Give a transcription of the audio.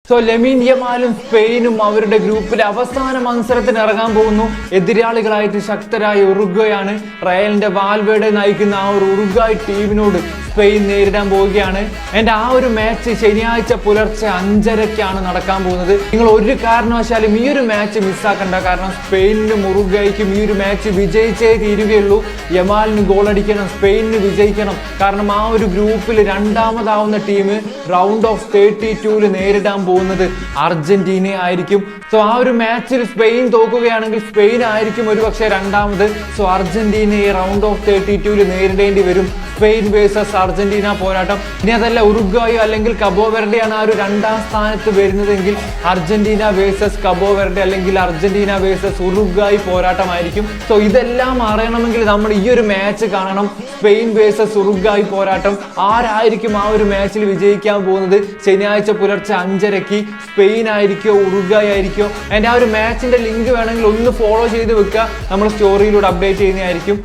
So ലെമീൻ യമാലും സ്പെയിനും അവരുടെ ഗ്രൂപ്പിലെ അവസാന മത്സരത്തിന് ഇറങ്ങാൻ പോകുന്നു. എതിരാളികളായിട്ട് ശക്തരായ ഉറുഗ്വയാണ്. റയലിന്റെ വാൽവേർഡെ നയിക്കുന്ന ആ ഒരു ഉറുഗ്വായ് ടീമിനോട് സ്പെയിൻ നേരിടാൻ പോവുകയാണ്. എന്റെ ആ ഒരു മാച്ച് ശനിയാഴ്ച പുലർച്ചെ 5:30ക്കാണ് നടക്കാൻ പോകുന്നത്. നിങ്ങൾ ഒരു കാരണവശാലും ഈ ഒരു മാച്ച് മിസ്സാക്കണ്ട. കാരണം സ്പെയിനിനും ഉറുഗ്വായ്ക്കും ഈ ഒരു മാച്ച് വിജയിച്ചേ തീരുകയുള്ളൂ. യമാലിന് ഗോൾ അടിക്കണം, സ്പെയിനിന് വിജയിക്കണം. കാരണം ആ ഒരു ഗ്രൂപ്പിൽ രണ്ടാമതാവുന്ന ടീം റൗണ്ട് ഓഫ് 32 നേരിടാൻ പോകുന്നത് അർജന്റീന ആയിരിക്കും. സോ ആ ഒരു മാച്ചിൽ സ്പെയിൻ തോക്കുകയാണെങ്കിൽ സ്പെയിൻ ആയിരിക്കും ഒരുപക്ഷെ രണ്ടാമത്. സോ അർജന്റീനയെ റൗണ്ട് ഓഫ് 32 നേരിടേണ്ടി വരും. സ്പെയിൻ വേഴ്സസ് അർജന്റീന പോരാട്ടം. ഇനി അതല്ല ഉറുഗ്വായോ അല്ലെങ്കിൽ കബോ വെർഡെയാണ് ആ ഒരു രണ്ടാം സ്ഥാനത്ത് വരുന്നതെങ്കിൽ അർജന്റീന വേഴ്സസ് കബോ വെർഡെ അല്ലെങ്കിൽ അർജന്റീന വേഴ്സസ് ഉറുഗ്വായ് പോരാട്ടമായിരിക്കും. സോ ഇതെല്ലാം അറിയണമെങ്കിൽ നമ്മൾ ഈ ഒരു മാച്ച് കാണണം. സ്പെയിൻ വേഴ്സസ് ഉറുഗ്വായ് പോരാട്ടം. ആരായിരിക്കും ആ ഒരു മാച്ചിൽ വിജയിക്കാൻ പോകുന്നത്? ശനിയാഴ്ച പുലർച്ചെ 5:30 സ്പെയിൻ ആയിരിക്കോ ഉറുഗ്വായ് ആയിരിക്കോ? അതിന്റെ ആ ഒരു മാച്ചിന്റെ ലിങ്ക് വേണമെങ്കിൽ ഒന്ന് ഫോളോ ചെയ്ത് വെക്കുക. നമ്മൾ സ്റ്റോറിയിലൂടെ അപ്ഡേറ്റ് ചെയ്യുന്നതായിരിക്കും.